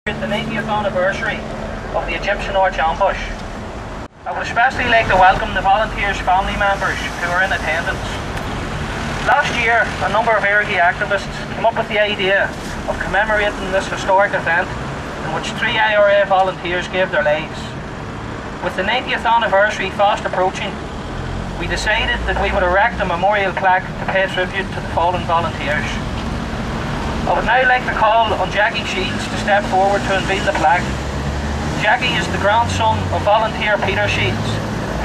The 90th anniversary of the Egyptian Arch ambush. I would especially like to welcome the volunteers' family members who are in attendance. Last year, a number of IRGI activists came up with the idea of commemorating this historic event in which 3 IRA volunteers gave their lives. With the 90th anniversary fast approaching, we decided that we would erect a memorial plaque to pay tribute to the fallen volunteers. I would now like to call on Jackie Shields to step forward to unveil the plaque. Jackie is the grandson of volunteer Peter Shields,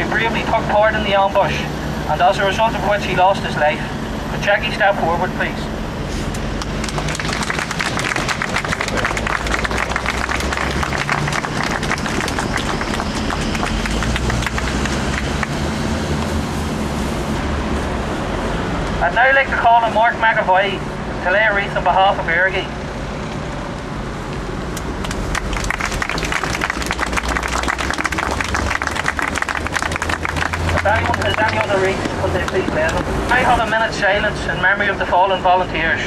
who bravely took part in the ambush, and as a result of which he lost his life. Could Jackie step forward, please? I'd now like to call on Mark McAvoy to lay a wreath on behalf of IRGI. If anyone has any other wreaths, could they please lay them? I have a minute's silence in memory of the fallen volunteers.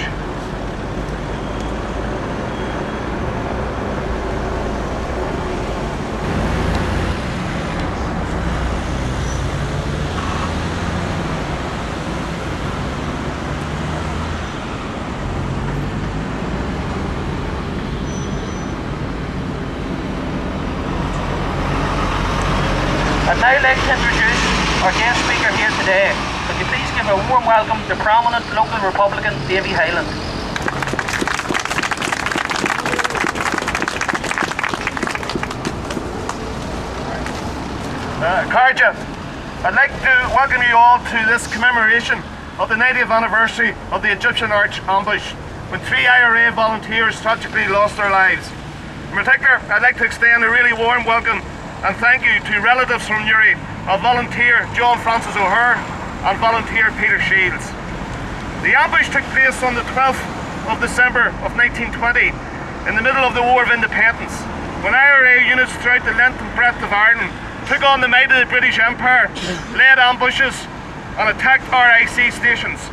I'd now like to introduce our guest speaker here today. Could you please give a warm welcome to prominent local Republican Davy Hyland. Carja, I'd like to welcome you all to this commemoration of the 90th anniversary of the Egyptian Arch ambush, when 3 IRA volunteers tragically lost their lives. In particular, I'd like to extend a really warm welcome and thank you to relatives from Newry of volunteer John Francis O'Hare and volunteer Peter Shields. The ambush took place on the 12th of December of 1920 in the middle of the War of Independence, when IRA units throughout the length and breadth of Ireland took on the might of the British Empire, led ambushes and attacked RIC stations.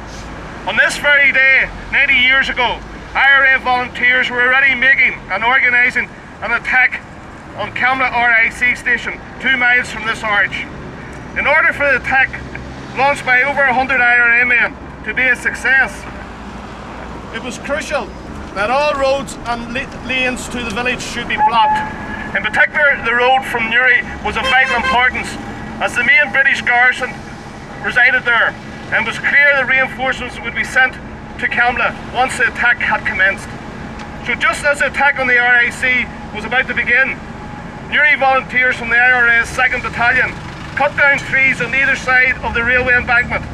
On this very day, 90 years ago, IRA volunteers were already making and organising an attack on Camla RIC station, 2 miles from this arch. In order for the attack, launched by over 100 IRA men, to be a success, it was crucial that all roads and lanes to the village should be blocked. In particular, the road from Newry was of vital importance, as the main British garrison resided there, and it was clear that reinforcements would be sent to Camla once the attack had commenced. So just as the attack on the RIC was about to begin, Newry volunteers from the IRA's 2nd Battalion cut down trees on either side of the railway embankment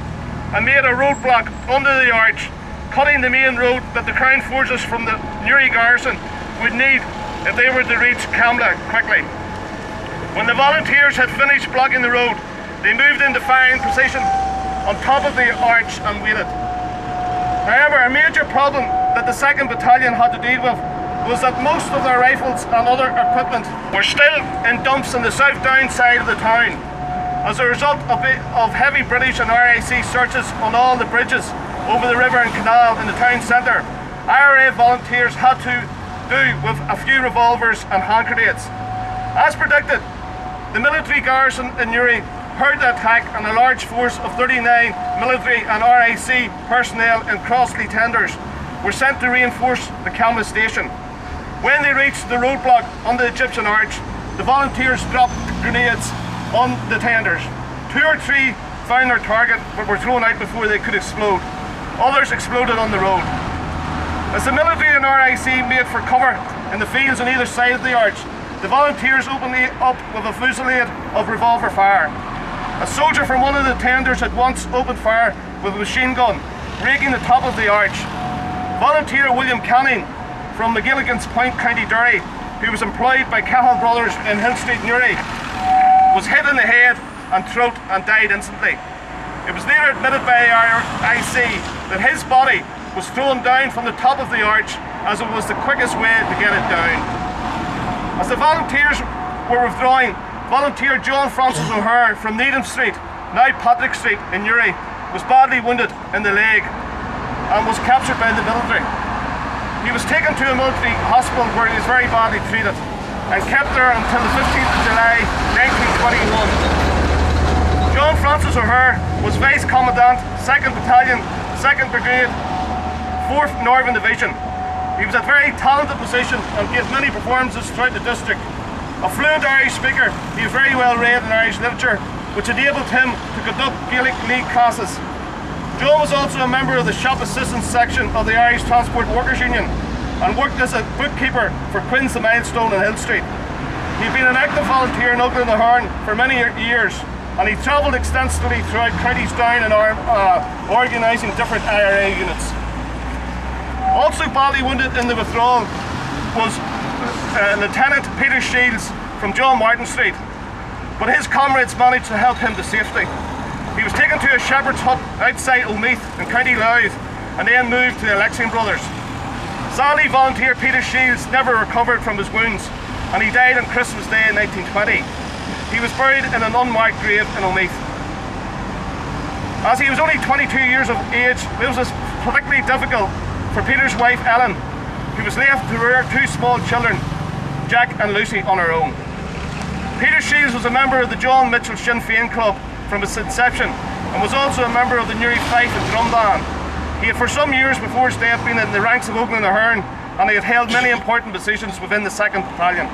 and made a roadblock under the arch, cutting the main road that the Crown forces from the Newry garrison would need if they were to reach Camla quickly. When the volunteers had finished blocking the road, they moved into firing position on top of the arch and waited. However, a major problem that the 2nd Battalion had to deal with was that most of their rifles and other equipment were still in dumps on the south down side of the town. As a result of heavy British and RIC searches on all the bridges over the river and canal in the town centre, IRA volunteers had to do with a few revolvers and hand grenades. As predicted, the military garrison in Newry heard the attack, and a large force of 39 military and RIC personnel in Crossley tenders were sent to reinforce the Camla station. When they reached the roadblock on the Egyptian Arch, the volunteers dropped grenades on the tenders. 2 or 3 found their target but were thrown out before they could explode. Others exploded on the road. As the military and RIC made for cover in the fields on either side of the arch, the volunteers opened up with a fusillade of revolver fire. A soldier from one of the tenders at once opened fire with a machine gun, raking the top of the arch. Volunteer William Canning from McGilligan's Point, County Derry, who was employed by Cahill Brothers in Hill Street, Newry, was hit in the head and throat and died instantly. It was later admitted by RIC that his body was thrown down from the top of the arch, as it was the quickest way to get it down. As the volunteers were withdrawing, volunteer John Francis O'Hare from Needham Street, now Patrick Street in Newry, was badly wounded in the leg and was captured by the military. He was taken to a military hospital where he was very badly treated and kept there until the 15th of July 1921. John Francis O'Hare was Vice Commandant, 2nd Battalion, 2nd Brigade, 4th Northern Division. He was a very talented musician and gave many performances throughout the district. A fluent Irish speaker, he was very well read in Irish literature, which enabled him to conduct Gaelic league classes. John was also a member of the Shop Assistance section of the Irish Transport Workers Union and worked as a bookkeeper for Quinn's the Milestone on Hill Street. He'd been an active volunteer in Oakland and Ahern for many years, and he travelled extensively throughout counties down and organising different IRA units. Also badly wounded in the withdrawal was Lieutenant Peter Shields from John Martin Street, but his comrades managed to help him to safety. He was taken to a shepherd's hut outside Omeath in County Louth and then moved to the Alexian Brothers. Sadly, volunteer Peter Shields never recovered from his wounds and he died on Christmas Day in 1920. He was buried in an unmarked grave in Omeath. As he was only 22 years of age, it was particularly difficult for Peter's wife Ellen, who was left to rear two small children, Jack and Lucy, on her own. Peter Shields was a member of the John Mitchell Sinn Féin Club from its inception and was also a member of the Newry Fife and Drum Band. He had for some years before his death been in the ranks of Oakland and Ahern, and he had held many important positions within the 2nd Battalion.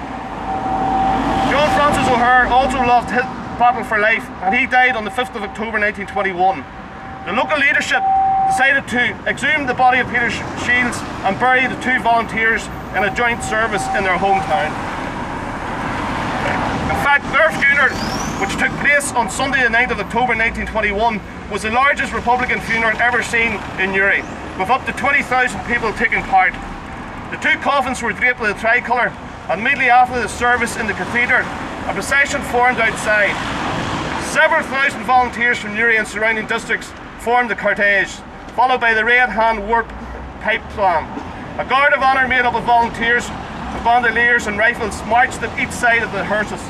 John Francis O'Hare also lost his battle for life and he died on the 5th of October 1921. The local leadership decided to exhume the body of Peter Shields and bury the two volunteers in a joint service in their hometown. In fact, their funeral, which took place on Sunday the 9th of October 1921, was the largest Republican funeral ever seen in Newry, with up to 20,000 people taking part. The two coffins were draped with a tricolour, and immediately after the service in the cathedral, a procession formed outside. Several thousand volunteers from Newry and surrounding districts formed the cortege, followed by the Red Hand War Pipe Band. A guard of honour made up of volunteers, with bandoliers and rifles marched at each side of the hearses.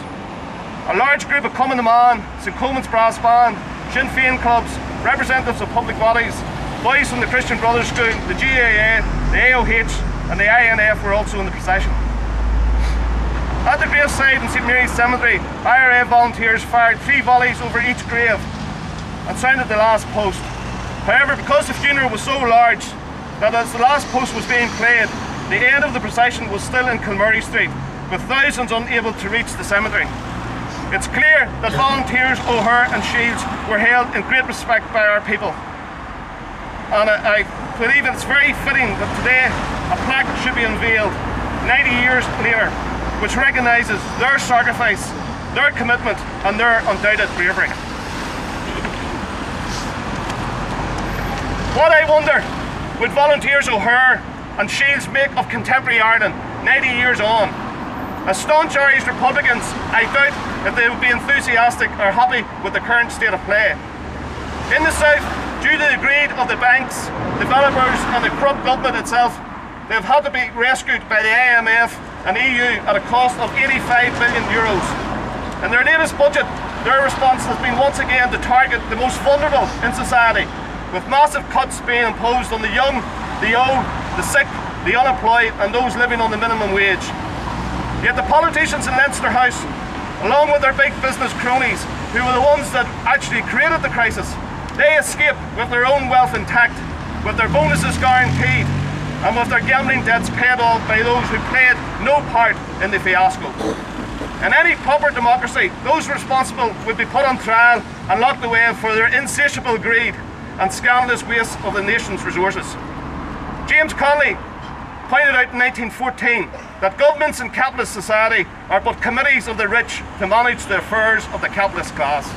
A large group of Cumann na mBan, St Coleman's Brass Band, Sinn Féin clubs, representatives of public bodies, boys from the Christian Brothers School, the GAA, the AOH and the INF were also in the procession. At the graveside in St Mary's Cemetery, IRA volunteers fired 3 volleys over each grave and sounded the last post. However, because the funeral was so large that as the last post was being played, the end of the procession was still in Kilmurray Street, with thousands unable to reach the cemetery. It's clear that volunteers O'Hare and Shields were held in great respect by our people. And I believe it's very fitting that today a plaque should be unveiled 90 years later, which recognises their sacrifice, their commitment and their undoubted bravery. What I wonder would volunteers O'Hare and Shields make of contemporary Ireland 90 years on? As staunch Irish Republicans, I doubt if they would be enthusiastic or happy with the current state of play. In the south, due to the greed of the banks, developers and the corrupt government itself, they have had to be rescued by the IMF and EU at a cost of €85 billion. In their latest budget, their response has been once again to target the most vulnerable in society, with massive cuts being imposed on the young, the old, the sick, the unemployed and those living on the minimum wage. Yet the politicians in Leinster House, along with their big business cronies, who were the ones that actually created the crisis, they escape with their own wealth intact, with their bonuses guaranteed, and with their gambling debts paid off by those who played no part in the fiasco. In any proper democracy, those responsible would be put on trial and locked away for their insatiable greed and scandalous waste of the nation's resources. James Connolly pointed out in 1914 that governments in capitalist society are but committees of the rich to manage the affairs of the capitalist class.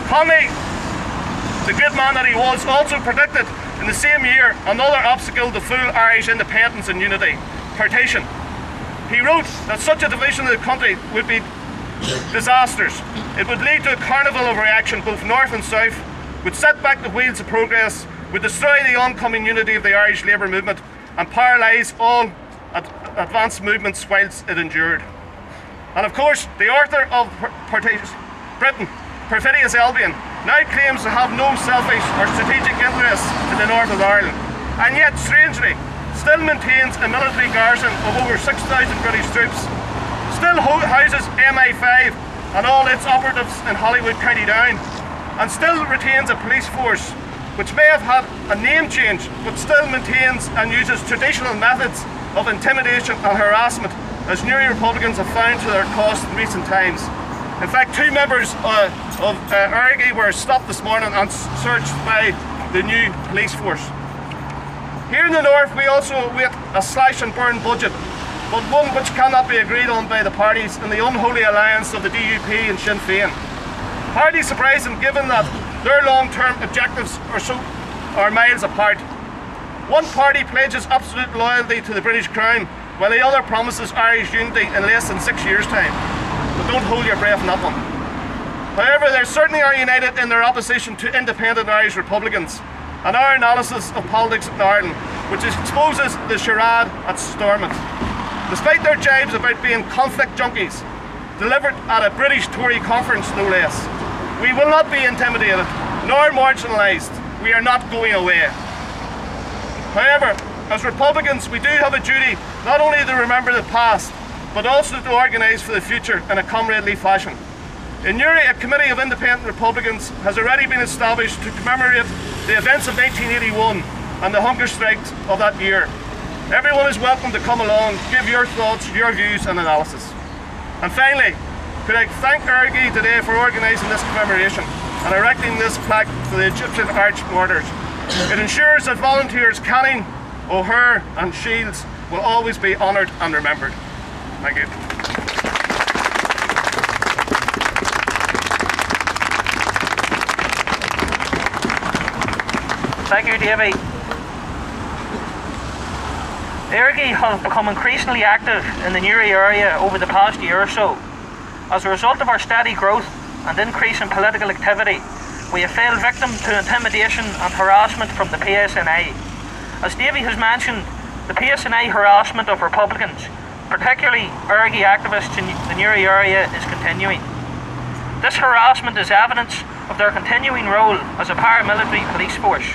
Connolly, the great man that he was, also predicted in the same year another obstacle to full Irish independence and unity: partition. He wrote that such a division of the country would be disastrous. It would lead to a carnival of reaction both north and south, would set back the wheels of progress, would destroy the oncoming unity of the Irish labour movement and paralyse all advanced movements whilst it endured. And of course, the author of Britain, Perfidious Albion, now claims to have no selfish or strategic interests in the north of Ireland, and yet, strangely, still maintains a military garrison of over 6,000 British troops, still houses MI5 and all its operatives in Holywood, County Down, and still retains a police force which may have had a name change but still maintains and uses traditional methods of intimidation and harassment, as Newry Republicans have found to their cost in recent times. In fact, 2 members of Ergie were stopped this morning and searched by the new police force. Here in the north we also await a slash and burn budget, but one which cannot be agreed on by the parties in the unholy alliance of the DUP and Sinn Féin. Hardly surprising given that their long-term objectives are miles apart. One party pledges absolute loyalty to the British Crown, while the other promises Irish unity in less than 6 years' time. But don't hold your breath on that one. However, they certainly are united in their opposition to independent Irish Republicans and our analysis of politics in Ireland, which exposes the charade at Stormont. Despite their jibes about being conflict junkies, delivered at a British Tory conference no less, we will not be intimidated nor marginalised. We are not going away. However, as Republicans, we do have a duty not only to remember the past, but also to organise for the future in a comradely fashion. In Newry, a committee of independent Republicans has already been established to commemorate the events of 1981 and the hunger strikes of that year. Everyone is welcome to come along, give your thoughts, your views and analysis. And finally, could I thank Ergie today for organising this commemoration and erecting this plaque for the Egyptian arch martyrs. It ensures that volunteers Canning, O'Hare and Shields will always be honoured and remembered. Thank you. Thank you, Davy. Ergie have become increasingly active in the Newry area over the past year or so. As a result of our steady growth and increase in political activity, we have fallen victim to intimidation and harassment from the PSNI. As Davy has mentioned, the PSNI harassment of Republicans, particularly Ergie activists in the Newry area, is continuing. This harassment is evidence of their continuing role as a paramilitary police force,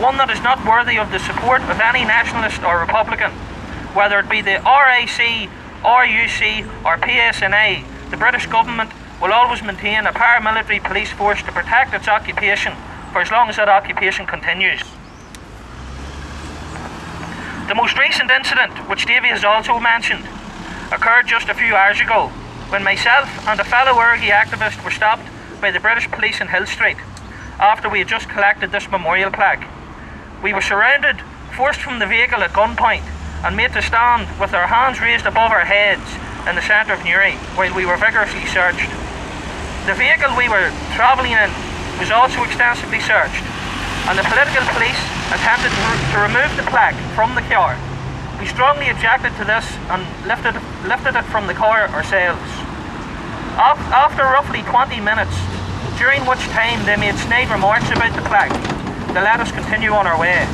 one that is not worthy of the support of any nationalist or Republican, whether it be the RAC, RUC or PSNI. The British government will always maintain a paramilitary police force to protect its occupation for as long as that occupation continues. The most recent incident, which Davy has also mentioned, occurred just a few hours ago when myself and a fellow Ergie activist were stopped by the British police in Hill Street after we had just collected this memorial plaque. We were surrounded, forced from the vehicle at gunpoint and made to stand with our hands raised above our heads in the centre of Newry while we were vigorously searched. The vehicle we were travelling in was also extensively searched, and the political police attempted to remove the plaque from the car. We strongly objected to this and lifted it from the car ourselves. After roughly 20 minutes, during which time they made snide remarks about the plaque, they let us continue on our way.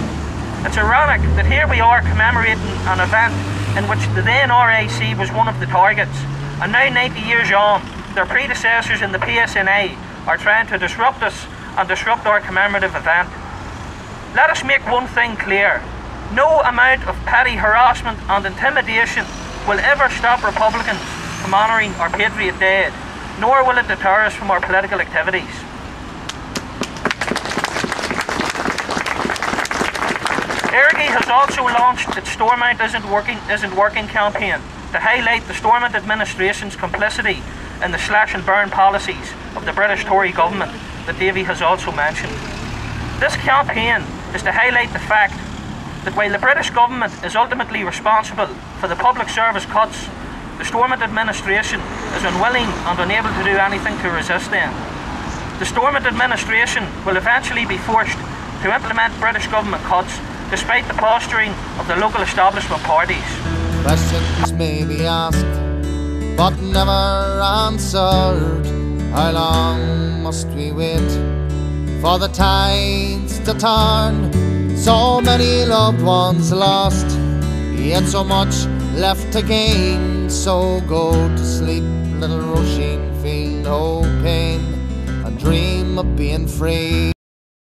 It's ironic that here we are commemorating an event in which the then RAC was one of the targets, and now 90 years on, their predecessors in the PSNI are trying to disrupt us and disrupt our commemorative event. Let us make one thing clear: no amount of petty harassment and intimidation will ever stop Republicans from honouring our Patriot dead, nor will it deter us from our political activities. Ergie has also launched its Stormont Isn't Working campaign to highlight the Stormont administration's complicity in the slash and burn policies of the British Tory government that Davy has also mentioned. This campaign is to highlight the fact that while the British government is ultimately responsible for the public service cuts, the Stormont administration is unwilling and unable to do anything to resist them. The Stormont administration will eventually be forced to implement British government cuts despite the posturing of the local establishment parties. Questions may be asked, but never answered. How long must we wait for the tides to turn? So many loved ones lost, yet so much left to gain. So go to sleep, little rushing field, hoping and dream of being free.